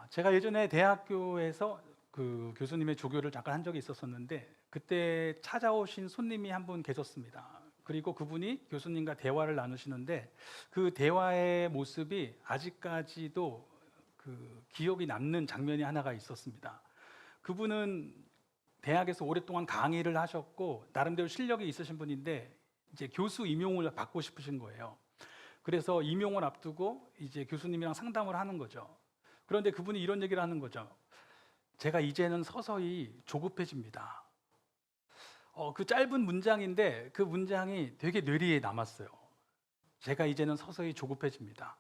제가 예전에 대학교에서 그 교수님의 조교를 잠깐 한 적이 있었었는데 그때 찾아오신 손님이 한 분 계셨습니다. 그리고 그분이 교수님과 대화를 나누시는데 그 대화의 모습이 아직까지도 그 기억이 남는 장면이 하나가 있었습니다. 그분은 대학에서 오랫동안 강의를 하셨고 나름대로 실력이 있으신 분인데 이제 교수 임용을 받고 싶으신 거예요. 그래서 임용을 앞두고 이제 교수님이랑 상담을 하는 거죠. 그런데 그분이 이런 얘기를 하는 거죠. 제가 이제는 서서히 조급해집니다. 그 짧은 문장인데 그 문장이 되게 뇌리에 남았어요. 제가 이제는 서서히 조급해집니다.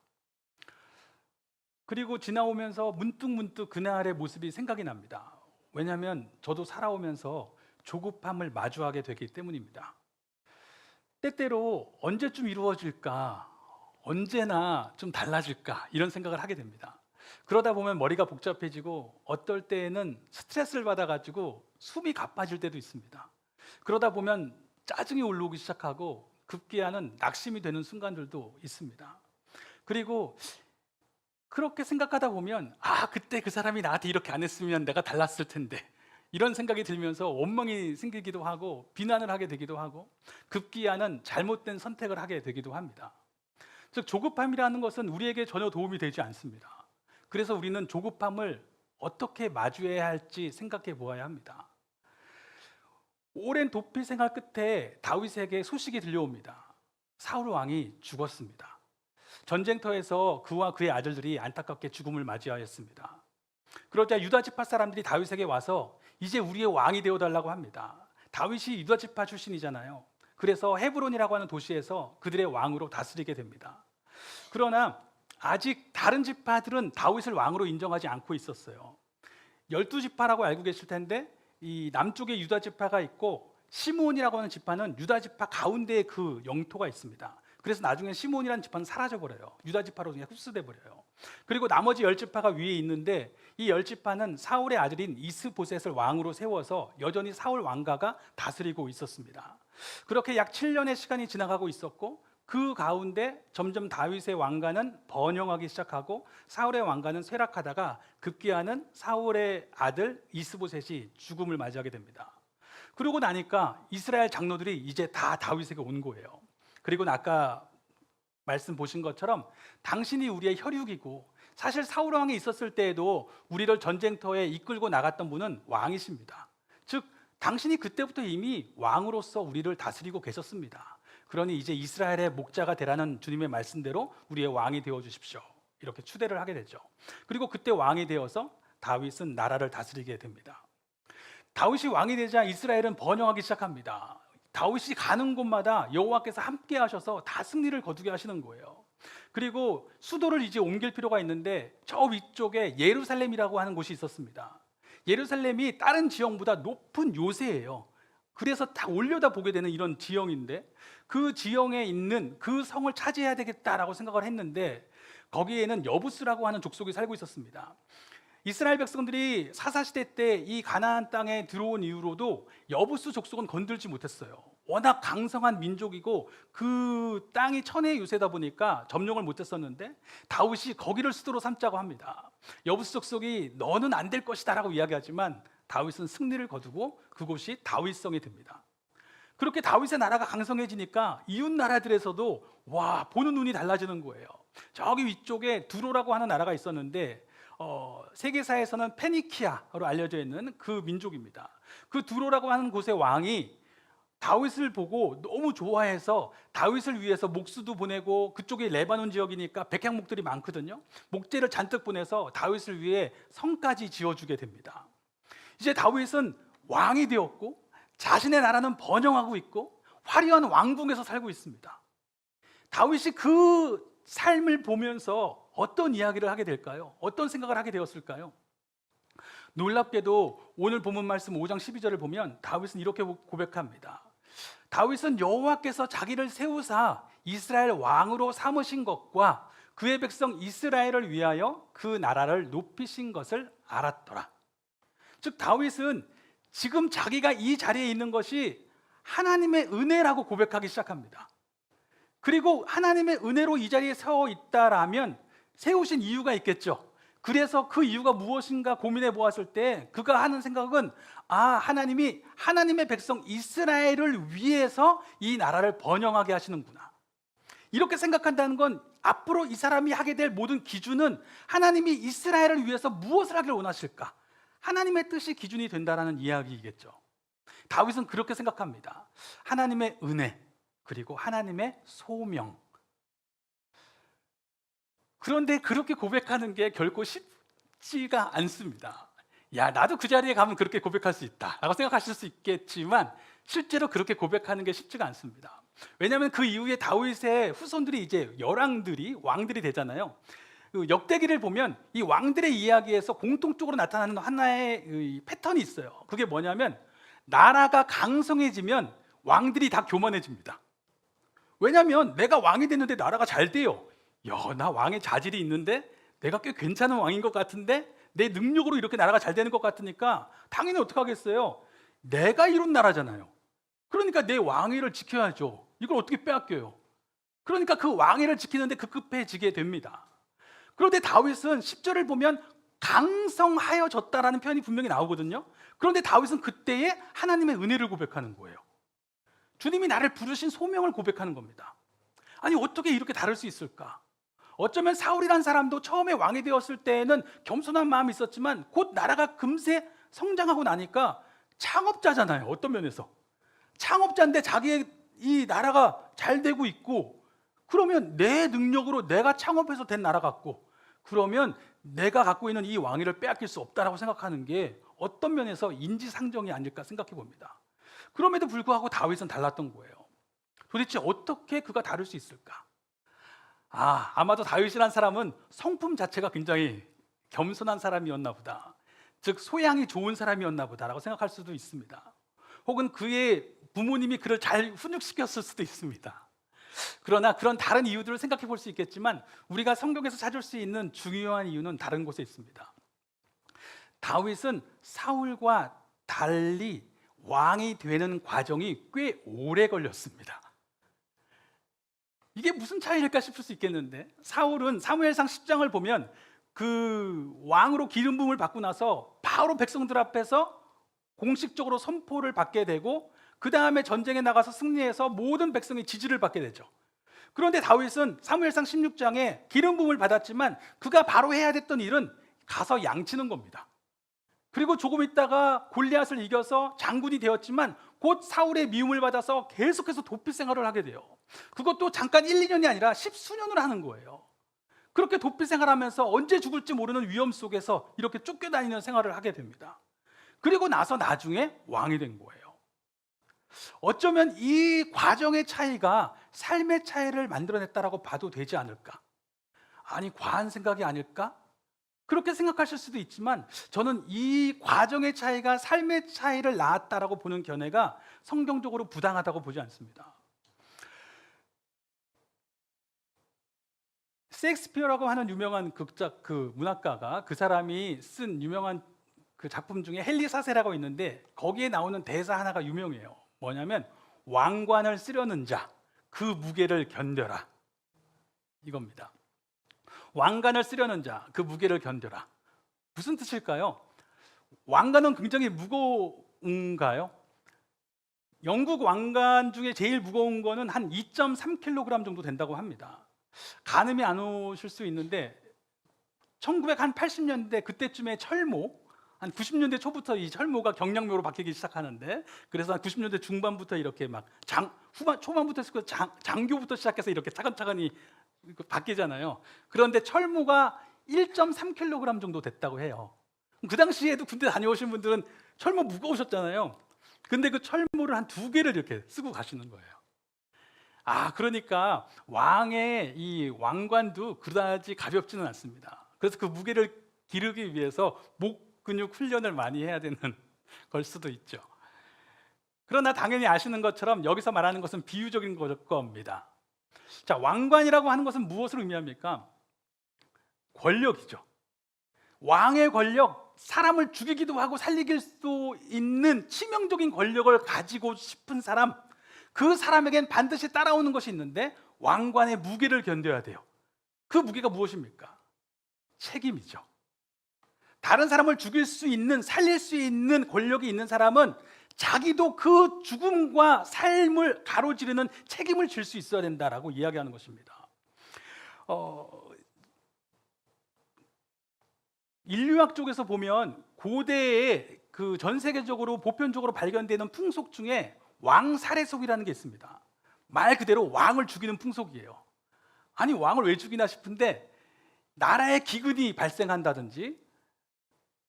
그리고 지나오면서 문득문득 그날의 모습이 생각이 납니다. 왜냐하면 저도 살아오면서 조급함을 마주하게 되기 때문입니다. 때때로 언제쯤 이루어질까, 언제나 좀 달라질까 이런 생각을 하게 됩니다. 그러다 보면 머리가 복잡해지고 어떨 때에는 스트레스를 받아가지고 숨이 가빠질 때도 있습니다. 그러다 보면 짜증이 올라오기 시작하고 급기야는 낙심이 되는 순간들도 있습니다. 그리고 그렇게 생각하다 보면 그때 그 사람이 나한테 이렇게 안 했으면 내가 달랐을 텐데 이런 생각이 들면서 원망이 생기기도 하고 비난을 하게 되기도 하고 급기야는 잘못된 선택을 하게 되기도 합니다. 즉 조급함이라는 것은 우리에게 전혀 도움이 되지 않습니다. 그래서 우리는 조급함을 어떻게 마주해야 할지 생각해 보아야 합니다. 오랜 도피 생활 끝에 다윗에게 소식이 들려옵니다. 사울 왕이 죽었습니다. 전쟁터에서 그와 그의 아들들이 안타깝게 죽음을 맞이하였습니다. 그러자 유다 지파 사람들이 다윗에게 와서 이제 우리의 왕이 되어달라고 합니다. 다윗이 유다 지파 출신이잖아요. 그래서 헤브론이라고 하는 도시에서 그들의 왕으로 다스리게 됩니다. 그러나 아직 다른 지파들은 다윗을 왕으로 인정하지 않고 있었어요. 12지파라고 알고 계실 텐데 이 남쪽에 유다 지파가 있고 시므온이라고 하는 지파는 유다 지파 가운데에 그 영토가 있습니다. 그래서 나중에 시므온이라는 지파는 사라져버려요. 유다 지파로 그냥 흡수돼 버려요. 그리고 나머지 10지파가 위에 있는데 이 10지파는 사울의 아들인 이스보셋을 왕으로 세워서 여전히 사울 왕가가 다스리고 있었습니다. 그렇게 약 7년의 시간이 지나가고 있었고 그 가운데 점점 다윗의 왕가는 번영하기 시작하고 사울의 왕가는 쇠락하다가 급기야는 사울의 아들 이스보셋이 죽음을 맞이하게 됩니다. 그러고 나니까 이스라엘 장로들이 이제 다 다윗에게 온 거예요. 그리고 아까 말씀 보신 것처럼 당신이 우리의 혈육이고 사실 사울 왕이 있었을 때에도 우리를 전쟁터에 이끌고 나갔던 분은 왕이십니다. 즉 당신이 그때부터 이미 왕으로서 우리를 다스리고 계셨습니다. 그러니 이제 이스라엘의 목자가 되라는 주님의 말씀대로 우리의 왕이 되어 주십시오. 이렇게 추대를 하게 되죠. 그리고 그때 왕이 되어서 다윗은 나라를 다스리게 됩니다. 다윗이 왕이 되자 이스라엘은 번영하기 시작합니다. 다윗이 가는 곳마다 여호와께서 함께 하셔서 다 승리를 거두게 하시는 거예요. 그리고 수도를 이제 옮길 필요가 있는데 저 위쪽에 예루살렘이라고 하는 곳이 있었습니다. 예루살렘이 다른 지형보다 높은 요새예요. 그래서 딱 올려다 보게 되는 이런 지형인데 그 지형에 있는 그 성을 차지해야 되겠다라고 생각을 했는데 거기에는 여부스라고 하는 족속이 살고 있었습니다. 이스라엘 백성들이 사사시대 때 이 가나안 땅에 들어온 이후로도 여부스 족속은 건들지 못했어요. 워낙 강성한 민족이고 그 땅이 천혜의 요새다 보니까 점령을 못했었는데 다윗이 거기를 수도로 삼자고 합니다. 여부스 족속이 너는 안 될 것이다 라고 이야기하지만 다윗은 승리를 거두고 그곳이 다윗성이 됩니다. 그렇게 다윗의 나라가 강성해지니까 이웃 나라들에서도 와 보는 눈이 달라지는 거예요. 저기 위쪽에 두로라고 하는 나라가 있었는데 세계사에서는 페니키아로 알려져 있는 그 민족입니다. 그 두로라고 하는 곳의 왕이 다윗을 보고 너무 좋아해서 다윗을 위해서 목수도 보내고 그쪽이 레바논 지역이니까 백향목들이 많거든요. 목재를 잔뜩 보내서 다윗을 위해 성까지 지어주게 됩니다. 이제 다윗은 왕이 되었고 자신의 나라는 번영하고 있고 화려한 왕궁에서 살고 있습니다. 다윗이 그 삶을 보면서 어떤 이야기를 하게 될까요? 어떤 생각을 하게 되었을까요? 놀랍게도 오늘 본문 말씀 5장 12절을 보면 다윗은 이렇게 고백합니다. 다윗은 여호와께서 자기를 세우사 이스라엘 왕으로 삼으신 것과 그의 백성 이스라엘을 위하여 그 나라를 높이신 것을 알았더라. 즉 다윗은 지금 자기가 이 자리에 있는 것이 하나님의 은혜라고 고백하기 시작합니다. 그리고 하나님의 은혜로 이 자리에 서 있다라면 세우신 이유가 있겠죠. 그래서 그 이유가 무엇인가 고민해 보았을 때 그가 하는 생각은 하나님이 하나님의 백성 이스라엘을 위해서 이 나라를 번영하게 하시는구나. 이렇게 생각한다는 건 앞으로 이 사람이 하게 될 모든 기준은 하나님이 이스라엘을 위해서 무엇을 하길 원하실까? 하나님의 뜻이 기준이 된다라는 이야기이겠죠. 다윗은 그렇게 생각합니다. 하나님의 은혜 그리고 하나님의 소명. 그런데 그렇게 고백하는 게 결코 쉽지가 않습니다. 야, 나도 그 자리에 가면 그렇게 고백할 수 있다 라고 생각하실 수 있겠지만 실제로 그렇게 고백하는 게 쉽지가 않습니다. 왜냐하면 그 이후에 다윗의 후손들이 이제 열왕들이 왕들이 되잖아요. 그 역대기를 보면 이 왕들의 이야기에서 공통적으로 나타나는 하나의 패턴이 있어요. 그게 뭐냐면 나라가 강성해지면 왕들이 다 교만해집니다. 왜냐하면 내가 왕이 됐는데 나라가 잘 돼요. 야, 나 왕의 자질이 있는데 내가 꽤 괜찮은 왕인 것 같은데 내 능력으로 이렇게 나라가 잘 되는 것 같으니까 당연히 어떻게 하겠어요? 내가 이룬 나라잖아요. 그러니까 내 왕위를 지켜야죠. 이걸 어떻게 빼앗겨요? 그러니까 그 왕위를 지키는데 급급해지게 됩니다. 그런데 다윗은 10절을 보면 강성하여졌다라는 표현이 분명히 나오거든요. 그런데 다윗은 그때에 하나님의 은혜를 고백하는 거예요. 주님이 나를 부르신 소명을 고백하는 겁니다. 아니, 어떻게 이렇게 다를 수 있을까? 어쩌면 사울이란 사람도 처음에 왕이 되었을 때에는 겸손한 마음이 있었지만 곧 나라가 금세 성장하고 나니까 창업자잖아요. 어떤 면에서 창업자인데 자기의 이 나라가 잘 되고 있고, 그러면 내 능력으로 내가 창업해서 된 나라 같고, 그러면 내가 갖고 있는 이 왕위를 빼앗길 수 없다라고 생각하는 게 어떤 면에서 인지상정이 아닐까 생각해 봅니다. 그럼에도 불구하고 다윗은 달랐던 거예요. 도대체 어떻게 그가 다를 수 있을까? 아마도 다윗이란 사람은 성품 자체가 굉장히 겸손한 사람이었나 보다, 즉 소양이 좋은 사람이었나 보다라고 생각할 수도 있습니다. 혹은 그의 부모님이 그를 잘 훈육시켰을 수도 있습니다. 그러나 그런 다른 이유들을 생각해 볼 수 있겠지만 우리가 성경에서 찾을 수 있는 중요한 이유는 다른 곳에 있습니다. 다윗은 사울과 달리 왕이 되는 과정이 꽤 오래 걸렸습니다. 이게 무슨 차이일까 싶을 수 있겠는데, 사울은 사무엘상 10장을 보면 그 왕으로 기름 부음을 받고 나서 바로 백성들 앞에서 공식적으로 선포를 받게 되고 그 다음에 전쟁에 나가서 승리해서 모든 백성이 지지를 받게 되죠. 그런데 다윗은 사무엘상 16장에 기름 부음을 받았지만 그가 바로 해야 됐던 일은 가서 양치는 겁니다. 그리고 조금 있다가 골리앗을 이겨서 장군이 되었지만 곧 사울의 미움을 받아서 계속해서 도피 생활을 하게 돼요. 그것도 잠깐 1, 2년이 아니라 10수년을 하는 거예요. 그렇게 도피 생활하면서 언제 죽을지 모르는 위험 속에서 이렇게 쫓겨다니는 생활을 하게 됩니다. 그리고 나서 나중에 왕이 된 거예요. 어쩌면 이 과정의 차이가 삶의 차이를 만들어냈다라고 봐도 되지 않을까? 아니, 과한 생각이 아닐까? 그렇게 생각하실 수도 있지만 저는 이 과정의 차이가 삶의 차이를 낳았다라고 보는 견해가 성경적으로 부당하다고 보지 않습니다. 셰익스피어라고 하는 유명한 문학가가 그 사람이 쓴 유명한 그 작품 중에 헨리사세라고 있는데 거기에 나오는 대사 하나가 유명해요. 뭐냐면 왕관을 쓰려는 자, 그 무게를 견뎌라, 이겁니다. 왕관을 쓰려는 자, 그 무게를 견뎌라. 무슨 뜻일까요? 왕관은 굉장히 무거운가요? 영국 왕관 중에 제일 무거운 거는 한 2.3kg 정도 된다고 합니다. 가늠이 안 오실 수 있는데 1980년대 그때쯤에 철모, 한 90년대 초부터 이 철모가 경량묘로 바뀌기 시작하는데, 그래서 한 90년대 중반부터 이렇게 막 초반부터 장교부터 시작해서 이렇게 차근차근히 바뀌잖아요. 그런데 철모가 1.3kg 정도 됐다고 해요. 그 당시에도 군대 다녀오신 분들은 철모 무거우셨잖아요. 근데 그 철모를 한 2개를 이렇게 쓰고 가시는 거예요. 그러니까 왕의 이 왕관도 그다지 가볍지는 않습니다. 그래서 그 무게를 기르기 위해서 목 근육 훈련을 많이 해야 되는 걸 수도 있죠. 그러나 당연히 아시는 것처럼 여기서 말하는 것은 비유적인 겁니다. 자, 왕관이라고 하는 것은 무엇을 의미합니까? 권력이죠. 왕의 권력, 사람을 죽이기도 하고 살리길 수도 있는 치명적인 권력을 가지고 싶은 사람, 그 사람에겐 반드시 따라오는 것이 있는데 왕관의 무게를 견뎌야 돼요. 그 무게가 무엇입니까? 책임이죠. 다른 사람을 죽일 수 있는, 살릴 수 있는 권력이 있는 사람은 자기도 그 죽음과 삶을 가로지르는 책임을 질 수 있어야 된다라고 이야기하는 것입니다. 인류학 쪽에서 보면 고대에 그 전 세계적으로 보편적으로 발견되는 풍속 중에 왕살해속이라는 게 있습니다. 말 그대로 왕을 죽이는 풍속이에요. 아니, 왕을 왜 죽이나 싶은데 나라에 기근이 발생한다든지,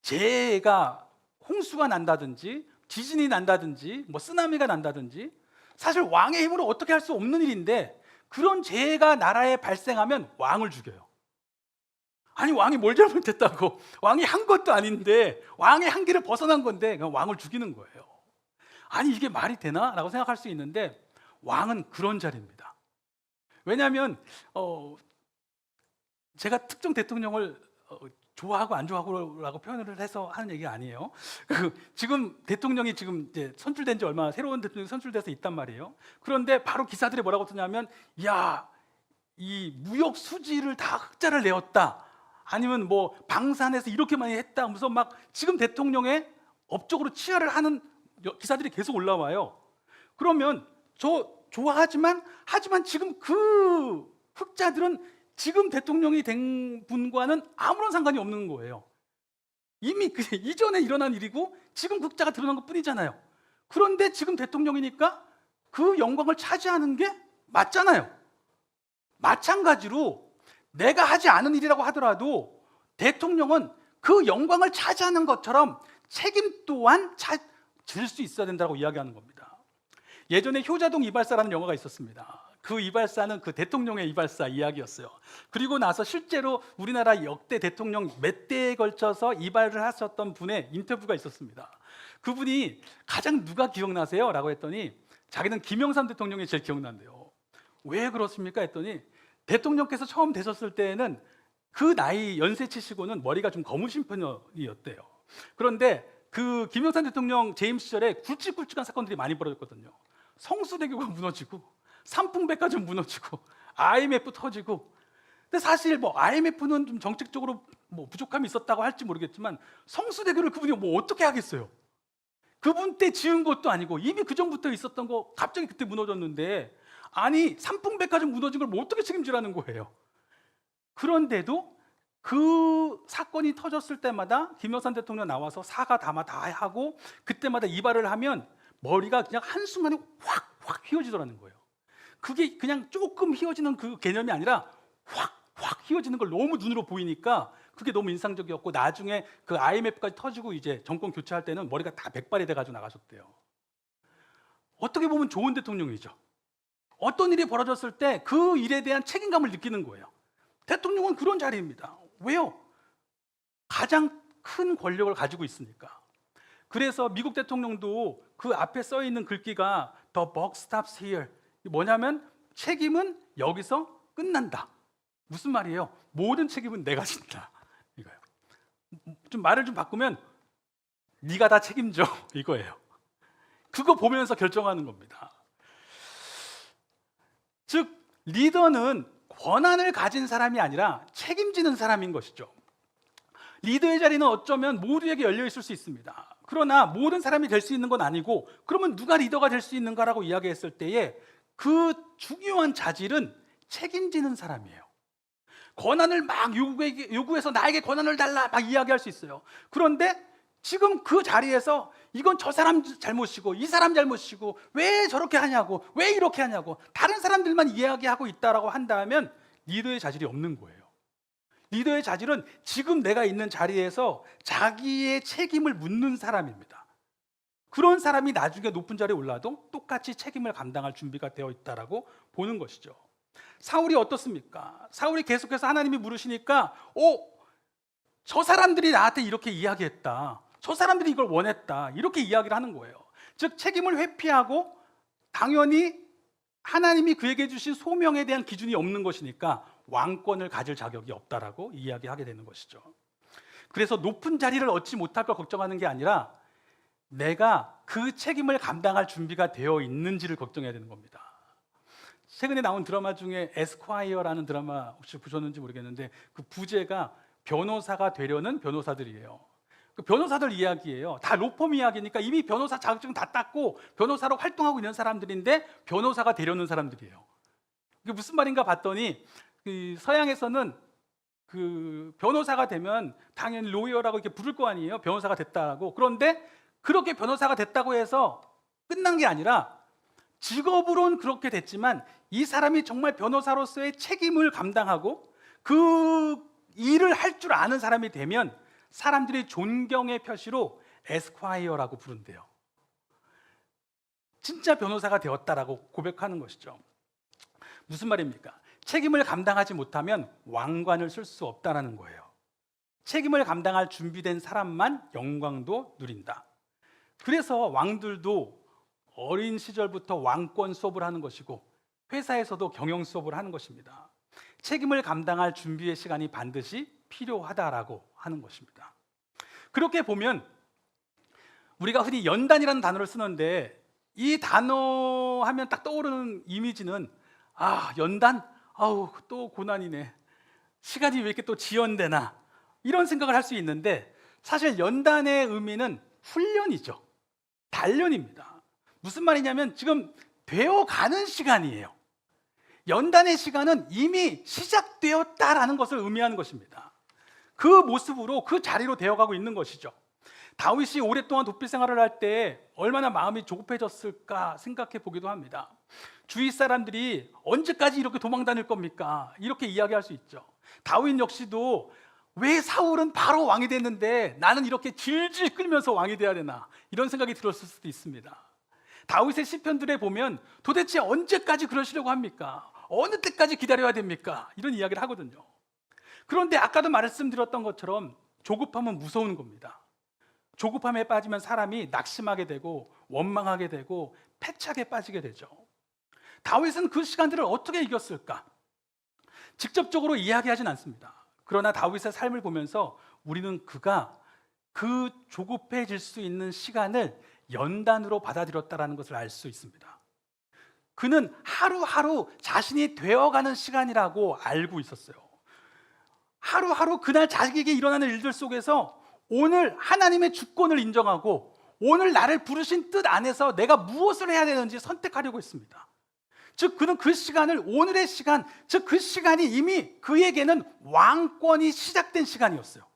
재해가, 홍수가 난다든지, 지진이 난다든지, 뭐 쓰나미가 난다든지, 사실 왕의 힘으로 어떻게 할 수 없는 일인데 그런 재해가 나라에 발생하면 왕을 죽여요. 아니, 왕이 뭘 잘못했다고? 왕이 한 것도 아닌데, 왕의 한계를 벗어난 건데 그냥 왕을 죽이는 거예요. 아니, 이게 말이 되나? 라고 생각할 수 있는데 왕은 그런 자리입니다. 왜냐하면 제가 특정 대통령을 좋아하고 안 좋아하고라고 표현을 해서 하는 얘기가 아니에요. 지금 대통령이 지금 이제 선출된 지 얼마, 새로운 대통령이 선출돼서 있단 말이에요. 그런데 바로 기사들이 뭐라고 쓰냐면, 야, 이 무역 수지를 다 흑자를 내었다, 아니면 뭐 방산해서 이렇게 많이 했다, 무슨 막 지금 대통령의 업적으로 치하를 하는 기사들이 계속 올라와요. 그러면 저 좋아하지만 지금 그 흑자들은 지금 대통령이 된 분과는 아무런 상관이 없는 거예요. 이미 그 이전에 일어난 일이고 지금 흑자가 드러난 것 뿐이잖아요. 그런데 지금 대통령이니까 그 영광을 차지하는 게 맞잖아요. 마찬가지로 내가 하지 않은 일이라고 하더라도 대통령은 그 영광을 차지하는 것처럼 책임 또한 질 수 있어야 된다고 이야기하는 겁니다. 예전에 효자동 이발사라는 영화가 있었습니다. 그 이발사는 그 대통령의 이발사 이야기였어요. 그리고 나서 실제로 우리나라 역대 대통령 몇 대에 걸쳐서 이발을 하셨던 분의 인터뷰가 있었습니다. 그분이 가장 누가 기억나세요? 라고 했더니 자기는 김영삼 대통령이 제일 기억난대요. 왜 그렇습니까? 했더니 대통령께서 처음 되셨을 때에는 그 나이 연세치시고는 머리가 좀 검으신 편이었대요. 그런데 그 김영삼 대통령 재임 시절에 굵직굵직한 사건들이 많이 벌어졌거든요. 성수대교가 무너지고 삼풍백화점 무너지고 IMF 터지고. 근데 사실 뭐 IMF는 좀 정책적으로 뭐 부족함이 있었다고 할지 모르겠지만 성수대교를 그분이 뭐 어떻게 하겠어요? 그분 때 지은 것도 아니고 이미 그 전부터 있었던 거 갑자기 그때 무너졌는데, 아니 삼풍백화점 무너진 걸 뭐 어떻게 책임지라는 거예요? 그런데도 그 사건이 터졌을 때마다 김영삼 대통령 나와서 사과 담아 다 하고 그때마다 이발을 하면 머리가 그냥 한순간에 확 휘어지더라는 거예요. 그게 그냥 조금 휘어지는 그 개념이 아니라 확 휘어지는 걸 너무 눈으로 보이니까 그게 너무 인상적이었고, 나중에 그 IMF까지 터지고 이제 정권 교체할 때는 머리가 다 백발이 돼가지고 나가셨대요. 어떻게 보면 좋은 대통령이죠. 어떤 일이 벌어졌을 때 그 일에 대한 책임감을 느끼는 거예요. 대통령은 그런 자리입니다. 왜요? 가장 큰 권력을 가지고 있으니까. 그래서 미국 대통령도 그 앞에 써 있는 글귀가 The buck stops here. 뭐냐면 책임은 여기서 끝난다. 무슨 말이에요? 모든 책임은 내가 진다, 이거예요. 좀 말을 좀 바꾸면 네가 다 책임져, 이거예요. 그거 보면서 결정하는 겁니다. 즉 리더는 권한을 가진 사람이 아니라 책임지는 사람인 것이죠. 리더의 자리는 어쩌면 모두에게 열려 있을 수 있습니다. 그러나 모든 사람이 될 수 있는 건 아니고, 그러면 누가 리더가 될 수 있는가라고 이야기했을 때에 그 중요한 자질은 책임지는 사람이에요. 권한을 막 요구해서 나에게 권한을 달라 막 이야기할 수 있어요. 그런데 지금 그 자리에서 이건 저 사람 잘못이고 이 사람 잘못이고 왜 저렇게 하냐고, 왜 이렇게 하냐고 다른 사람들만 이야기하고 있다라고 한다면 리더의 자질이 없는 거예요. 리더의 자질은 지금 내가 있는 자리에서 자기의 책임을 묻는 사람입니다. 그런 사람이 나중에 높은 자리에 올라도 똑같이 책임을 감당할 준비가 되어 있다라고 보는 것이죠. 사울이 어떻습니까? 사울이 계속해서 하나님이 물으시니까 저 사람들이 나한테 이렇게 이야기했다, 저 사람들이 이걸 원했다, 이렇게 이야기를 하는 거예요. 즉 책임을 회피하고 당연히 하나님이 그에게 주신 소명에 대한 기준이 없는 것이니까 왕권을 가질 자격이 없다라고 이야기하게 되는 것이죠. 그래서 높은 자리를 얻지 못할 걸 걱정하는 게 아니라 내가 그 책임을 감당할 준비가 되어 있는지를 걱정해야 되는 겁니다. 최근에 나온 드라마 중에 에스콰이어라는 드라마 혹시 보셨는지 모르겠는데 그 부제가 변호사가 되려는 변호사들이에요. 그 변호사들 이야기예요. 다 로펌 이야기니까 이미 변호사 자격증 다 땄고 변호사로 활동하고 있는 사람들인데 변호사가 되려는 사람들이에요. 이게 무슨 말인가 봤더니 그 서양에서는 그 변호사가 되면 당연히 로이어라고 이렇게 부를 거 아니에요. 변호사가 됐다고. 그런데 그렇게 변호사가 됐다고 해서 끝난 게 아니라 직업으로는 그렇게 됐지만 이 사람이 정말 변호사로서의 책임을 감당하고 그 일을 할 줄 아는 사람이 되면 사람들이 존경의 표시로 에스콰이어라고 부른대요. 진짜 변호사가 되었다라고 고백하는 것이죠. 무슨 말입니까? 책임을 감당하지 못하면 왕관을 쓸 수 없다는 거예요. 책임을 감당할 준비된 사람만 영광도 누린다. 그래서 왕들도 어린 시절부터 왕권 수업을 하는 것이고 회사에서도 경영 수업을 하는 것입니다. 책임을 감당할 준비의 시간이 반드시 필요하다라고 하는 것입니다. 그렇게 보면 우리가 흔히 연단이라는 단어를 쓰는데 이 단어 하면 딱 떠오르는 이미지는 연단? 아우 또 고난이네. 시간이 왜 이렇게 또 지연되나 이런 생각을 할 수 있는데 사실 연단의 의미는 훈련이죠. 단련입니다. 무슨 말이냐면 지금 되어가는 시간이에요. 연단의 시간은 이미 시작되었다라는 것을 의미하는 것입니다. 그 모습으로 그 자리로 되어가고 있는 것이죠. 다윗이 오랫동안 도피 생활을 할 때 얼마나 마음이 조급해졌을까 생각해 보기도 합니다. 주위 사람들이 언제까지 이렇게 도망 다닐 겁니까? 이렇게 이야기할 수 있죠. 다윗 역시도 왜 사울은 바로 왕이 됐는데 나는 이렇게 질질 끌면서 왕이 돼야 되나 이런 생각이 들었을 수도 있습니다. 다윗의 시편들에 보면 도대체 언제까지 그러시려고 합니까? 어느 때까지 기다려야 됩니까? 이런 이야기를 하거든요. 그런데 아까도 말씀드렸던 것처럼 조급함은 무서운 겁니다. 조급함에 빠지면 사람이 낙심하게 되고 원망하게 되고 패착에 빠지게 되죠. 다윗은 그 시간들을 어떻게 이겼을까? 직접적으로 이야기하진 않습니다. 그러나 다윗의 삶을 보면서 우리는 그가 그 조급해질 수 있는 시간을 연단으로 받아들였다는 것을 알 수 있습니다. 그는 하루하루 자신이 되어가는 시간이라고 알고 있었어요. 하루하루 그날 자기에게 일어나는 일들 속에서 오늘 하나님의 주권을 인정하고 오늘 나를 부르신 뜻 안에서 내가 무엇을 해야 되는지 선택하려고 했습니다. 즉 그는 그 시간을 오늘의 시간, 즉 그 시간이 이미 그에게는 왕권이 시작된 시간이었어요.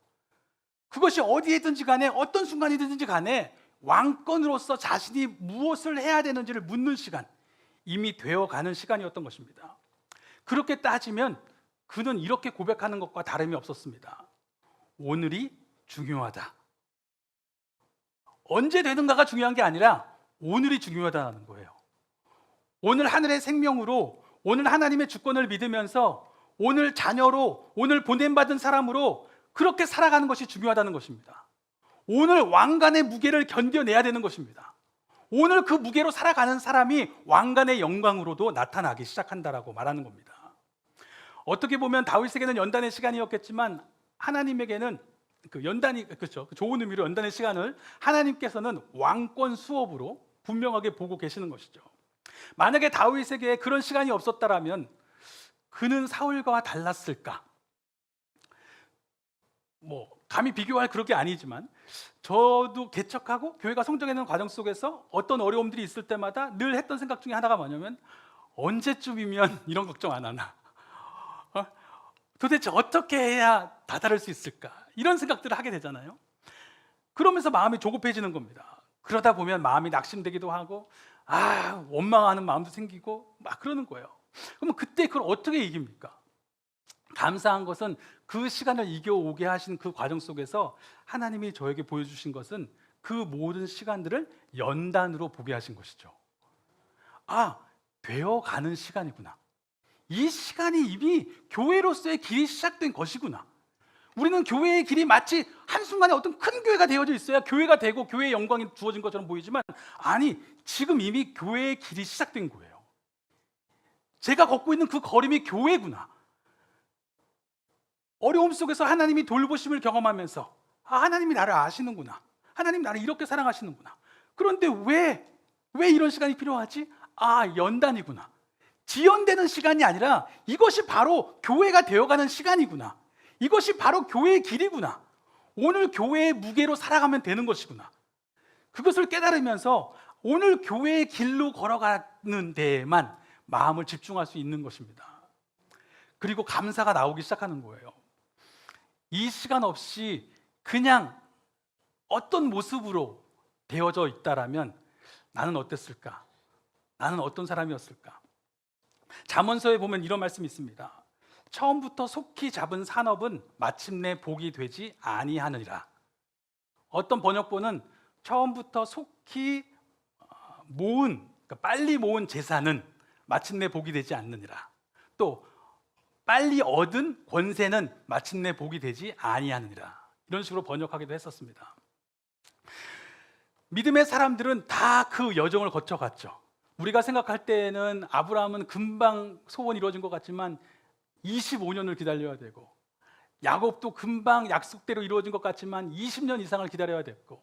그것이 어디에든지 간에 어떤 순간이든지 간에 왕권으로서 자신이 무엇을 해야 되는지를 묻는 시간, 이미 되어가는 시간이었던 것입니다. 그렇게 따지면 그는 이렇게 고백하는 것과 다름이 없었습니다. 오늘이 중요하다. 언제 되는가가 중요한 게 아니라 오늘이 중요하다는 거예요. 오늘 하늘의 생명으로, 오늘 하나님의 주권을 믿으면서 오늘 자녀로, 오늘 보냄받은 사람으로 그렇게 살아가는 것이 중요하다는 것입니다. 오늘 왕관의 무게를 견뎌내야 되는 것입니다. 오늘 그 무게로 살아가는 사람이 왕관의 영광으로도 나타나기 시작한다라고 말하는 겁니다. 어떻게 보면 다윗에게는 연단의 시간이었겠지만 하나님에게는 그 연단이 그렇죠. 좋은 의미로 연단의 시간을 하나님께서는 왕권 수업으로 분명하게 보고 계시는 것이죠. 만약에 다윗에게 그런 시간이 없었다라면 그는 사울과 달랐을까? 감히 비교할 그런 게 아니지만 저도 개척하고 교회가 성장하는 과정 속에서 어떤 어려움들이 있을 때마다 늘 했던 생각 중에 하나가 뭐냐면 언제쯤이면 이런 걱정 안 하나? 도대체 어떻게 해야 다다를 수 있을까? 이런 생각들을 하게 되잖아요. 그러면서 마음이 조급해지는 겁니다. 그러다 보면 마음이 낙심되기도 하고 원망하는 마음도 생기고 막 그러는 거예요. 그러면 그때 그걸 어떻게 이깁니까? 감사한 것은 그 시간을 이겨오게 하신 그 과정 속에서 하나님이 저에게 보여주신 것은 그 모든 시간들을 연단으로 보게 하신 것이죠. 되어가는 시간이구나. 이 시간이 이미 교회로서의 길이 시작된 것이구나. 우리는 교회의 길이 마치 한순간에 어떤 큰 교회가 되어져 있어야 교회가 되고 교회의 영광이 주어진 것처럼 보이지만 지금 이미 교회의 길이 시작된 거예요. 제가 걷고 있는 그 걸음이 교회구나. 어려움 속에서 하나님이 돌보심을 경험하면서 하나님이 나를 아시는구나. 하나님 나를 이렇게 사랑하시는구나. 그런데 왜 이런 시간이 필요하지? 연단이구나. 지연되는 시간이 아니라 이것이 바로 교회가 되어가는 시간이구나. 이것이 바로 교회의 길이구나. 오늘 교회의 무게로 살아가면 되는 것이구나. 그것을 깨달으면서 오늘 교회의 길로 걸어가는 데에만 마음을 집중할 수 있는 것입니다. 그리고 감사가 나오기 시작하는 거예요. 이 시간 없이 그냥 어떤 모습으로 되어져 있다라면 나는 어땠을까? 나는 어떤 사람이었을까? 잠언서에 보면 이런 말씀이 있습니다. 처음부터 속히 잡은 산업은 마침내 복이 되지 아니하느니라. 어떤 번역본은 처음부터 속히 모은, 그러니까 빨리 모은 재산은 마침내 복이 되지 않느니라. 또 빨리 얻은 권세는 마침내 복이 되지 아니하느니라. 이런 식으로 번역하기도 했었습니다. 믿음의 사람들은 다 그 여정을 거쳐갔죠. 우리가 생각할 때는 아브라함은 금방 소원이 이루어진 것 같지만 25년을 기다려야 되고, 야곱도 금방 약속대로 이루어진 것 같지만 20년 이상을 기다려야 됐고,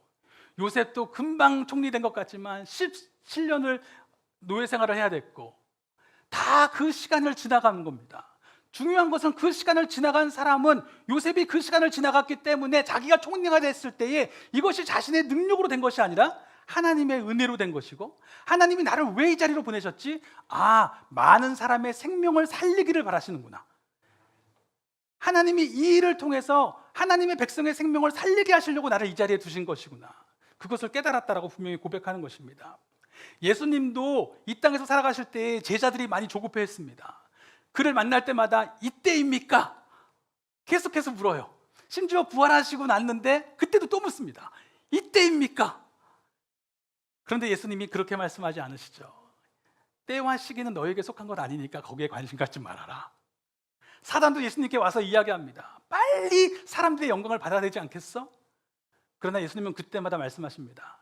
요셉도 금방 총리된 것 같지만 17년을 노예 생활을 해야 됐고, 다 그 시간을 지나가는 겁니다. 중요한 것은 그 시간을 지나간 사람은, 요셉이 그 시간을 지나갔기 때문에 자기가 총리가 됐을 때에 이것이 자신의 능력으로 된 것이 아니라 하나님의 은혜로 된 것이고, 하나님이 나를 왜 이 자리로 보내셨지? 많은 사람의 생명을 살리기를 바라시는구나. 하나님이 이 일을 통해서 하나님의 백성의 생명을 살리게 하시려고 나를 이 자리에 두신 것이구나. 그것을 깨달았다라고 분명히 고백하는 것입니다. 예수님도 이 땅에서 살아가실 때 제자들이 많이 조급해했습니다. 그를 만날 때마다 이때입니까? 계속해서 물어요. 심지어 부활하시고 났는데 그때도 또 묻습니다. 이때입니까? 그런데 예수님이 그렇게 말씀하지 않으시죠. 때와 시기는 너에게 속한 것 아니니까 거기에 관심 갖지 말아라. 사단도 예수님께 와서 이야기합니다. 빨리 사람들의 영광을 받아야 되지 않겠어? 그러나 예수님은 그때마다 말씀하십니다.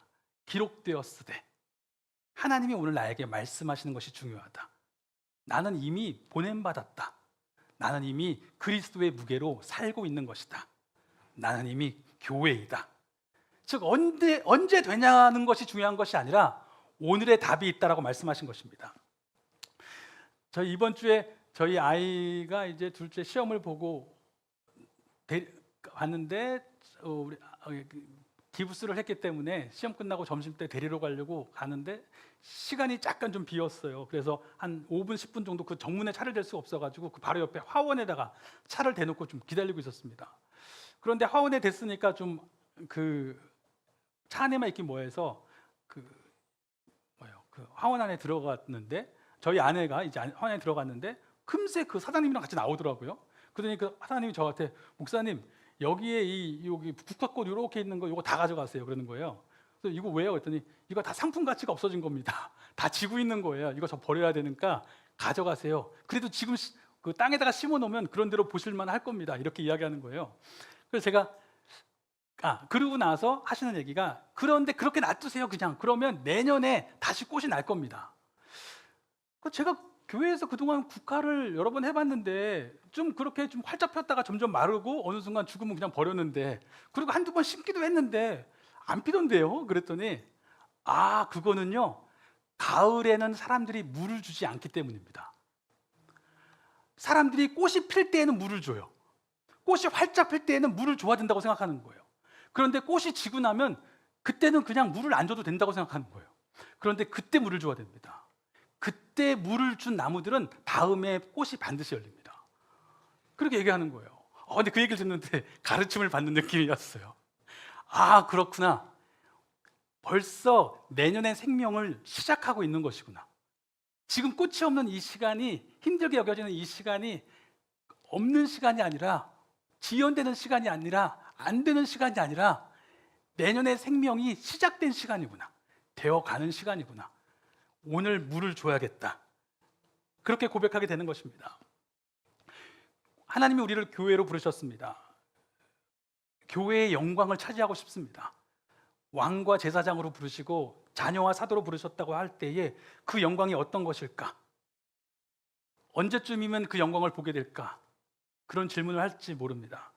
기록되었으되, 하나님이 오늘 나에게 말씀하시는 것이 중요하다. 나는 이미 보냄받았다. 나는 이미 그리스도의 무게로 살고 있는 것이다. 나는 이미 교회이다. 즉 언제 되냐는 것이 중요한 것이 아니라 오늘의 답이 있다라고 말씀하신 것입니다. 저희 이번 주에 저희 아이가 이제 둘째 시험을 보고 왔는데 우리 기부스를 했기 때문에 시험 끝나고 점심 때 데리러 가려고 가는데 시간이 약간 좀 비었어요. 그래서 한 5분 10분 정도 그 정문에 차를 댈 수가 없어가지고 그 바로 옆에 화원에다가 차를 대놓고 좀 기다리고 있었습니다. 그런데 화원에 댔으니까 좀 그 차 안에만 있긴 뭐해서 그 화원 안에 들어갔는데, 저희 아내가 이제 화원 안에 들어갔는데 금세 그 사장님이랑 같이 나오더라고요. 그러니 그 사장님이 저한테, 목사님 여기에 여기 국화꽃 이렇게 있는 거 이거 다 가져가세요 그러는 거예요. 그래서 이거 왜요? 그랬더니 이거 다 상품 가치가 없어진 겁니다. 다 지고 있는 거예요. 이거 저 버려야 되니까 가져가세요. 그래도 지금 그 땅에다가 심어 놓으면 그런 대로 보실만 할 겁니다. 이렇게 이야기하는 거예요. 그래서 제가 그러고 나서 하시는 얘기가, 그런데 그렇게 놔두세요 그냥. 그러면 내년에 다시 꽃이 날 겁니다. 제가 교회에서 그동안 국화를 여러 번 해봤는데 좀 그렇게 좀 활짝 폈다가 점점 마르고 어느 순간 죽으면 그냥 버렸는데, 그리고 한두 번 심기도 했는데 안 피던데요. 그랬더니 그거는요, 가을에는 사람들이 물을 주지 않기 때문입니다. 사람들이 꽃이 필 때에는 물을 줘요. 꽃이 활짝 필 때에는 물을 줘야 된다고 생각하는 거예요. 그런데 꽃이 지고 나면 그때는 그냥 물을 안 줘도 된다고 생각하는 거예요. 그런데 그때 물을 줘야 됩니다. 그때 물을 준 나무들은 다음에 꽃이 반드시 열립니다. 그렇게 얘기하는 거예요. 근데 그 얘기를 듣는데 가르침을 받는 느낌이었어요. 그렇구나. 벌써 내년의 생명을 시작하고 있는 것이구나. 지금 꽃이 없는 이 시간이, 힘들게 여겨지는 이 시간이 없는 시간이 아니라, 지연되는 시간이 아니라, 안 되는 시간이 아니라 내년의 생명이 시작된 시간이구나. 되어가는 시간이구나. 오늘 물을 줘야겠다. 그렇게 고백하게 되는 것입니다. 하나님이 우리를 교회로 부르셨습니다. 교회의 영광을 차지하고 싶습니다. 왕과 제사장으로 부르시고 자녀와 사도로 부르셨다고 할 때에 그 영광이 어떤 것일까? 언제쯤이면 그 영광을 보게 될까? 그런 질문을 할지 모릅니다.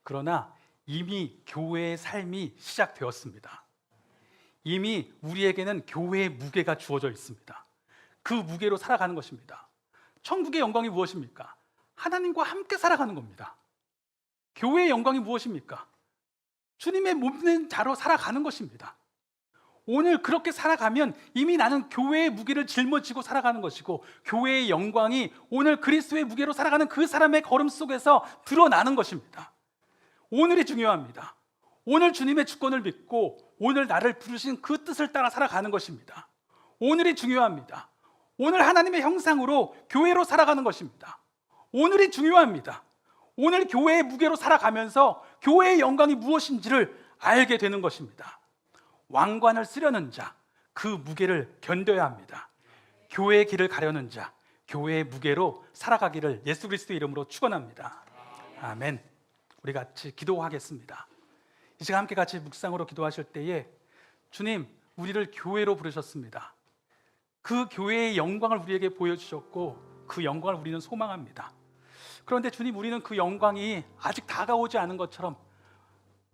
그러나 이미 교회의 삶이 시작되었습니다. 이미 우리에게는 교회의 무게가 주어져 있습니다. 그 무게로 살아가는 것입니다. 천국의 영광이 무엇입니까? 하나님과 함께 살아가는 겁니다. 교회의 영광이 무엇입니까? 주님의 몸된 자로 살아가는 것입니다. 오늘 그렇게 살아가면 이미 나는 교회의 무게를 짊어지고 살아가는 것이고, 교회의 영광이 오늘 그리스도의 무게로 살아가는 그 사람의 걸음 속에서 드러나는 것입니다. 오늘이 중요합니다. 오늘 주님의 주권을 믿고 오늘 나를 부르신 그 뜻을 따라 살아가는 것입니다. 오늘이 중요합니다. 오늘 하나님의 형상으로 교회로 살아가는 것입니다. 오늘이 중요합니다. 오늘 교회의 무게로 살아가면서 교회의 영광이 무엇인지를 알게 되는 것입니다. 왕관을 쓰려는 자, 그 무게를 견뎌야 합니다. 교회의 길을 가려는 자, 교회의 무게로 살아가기를 예수 그리스도의 이름으로 축원합니다. 아멘. 우리 같이 기도하겠습니다. 이 시간 함께 같이 묵상으로 기도하실 때에, 주님, 우리를 교회로 부르셨습니다. 그 교회의 영광을 우리에게 보여주셨고 그 영광을 우리는 소망합니다. 그런데 주님, 우리는 그 영광이 아직 다가오지 않은 것처럼,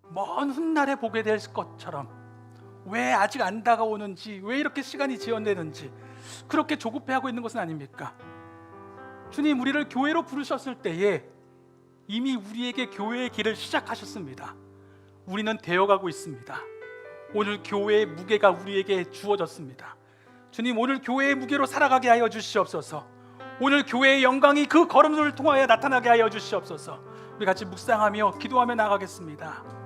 먼 훗날에 보게 될 것처럼, 왜 아직 안 다가오는지, 왜 이렇게 시간이 지연되는지 그렇게 조급해하고 있는 것은 아닙니까? 주님, 우리를 교회로 부르셨을 때에 이미 우리에게 교회의 길을 시작하셨습니다. 우리는 되어가고 있습니다. 오늘 교회의 무게가 우리에게 주어졌습니다. 주님, 오늘 교회의 무게로 살아가게 하여 주시옵소서. 오늘 교회의 영광이 그 걸음을 통하여 나타나게 하여 주시옵소서. 우리 같이 묵상하며 기도하며 나가겠습니다.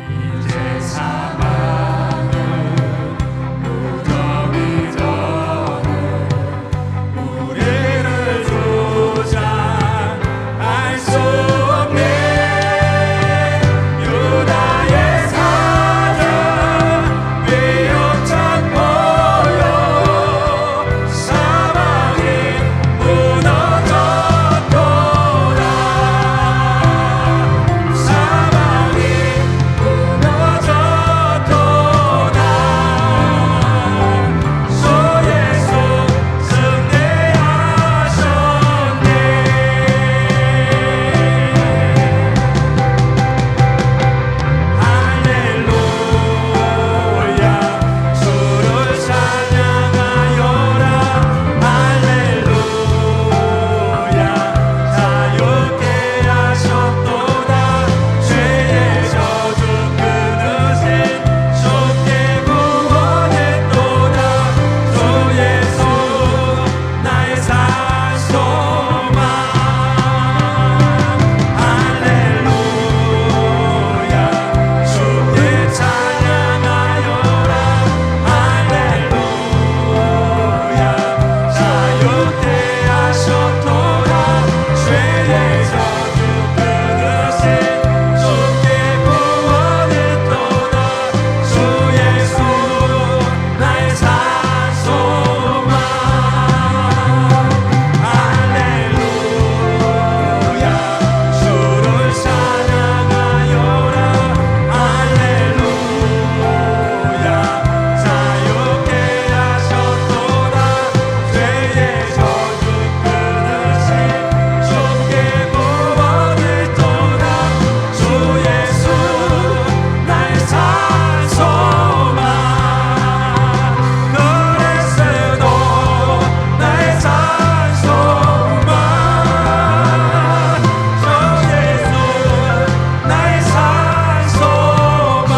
이제 사망은 무덤이 저는 우리를 주장할 수 없네. 유다의 사자 위협찬 보여 사방이 무너졌도다. 사방이 무너졌도다. 주 예수 승리하셨네. 할렐루야 주를 찬양하여라. 할렐루야 자유케 하셨도다. 죄의 저주 끊으신 주께 구원했도다. 주 예수 나의 산소망. 할렐루야 주께 찬양하여라. 할렐루야 자유케 하셨도다. 죄의 저주 끊으신 주께 구원했도다. 주 예수 나의 산소망. 할렐루야 주를 찬양하여라. 할렐루야 자유케 하셨도다. 죄의 저주 끊으신 주께 구원했도다. 주 예수 나의 산소망. 그리스도 나의 산소망. 주 예수 나의 산소망.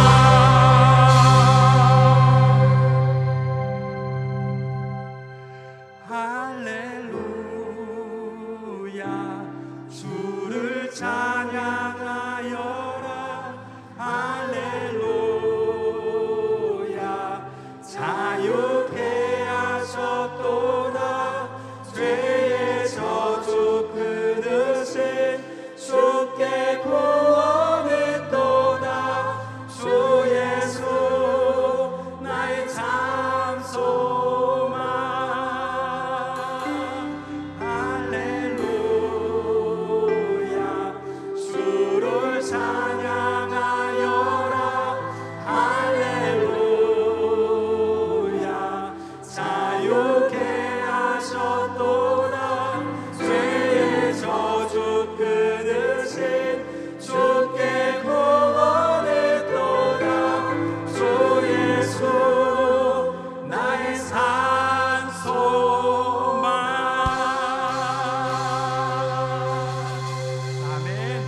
할렐루야 주를 찬양하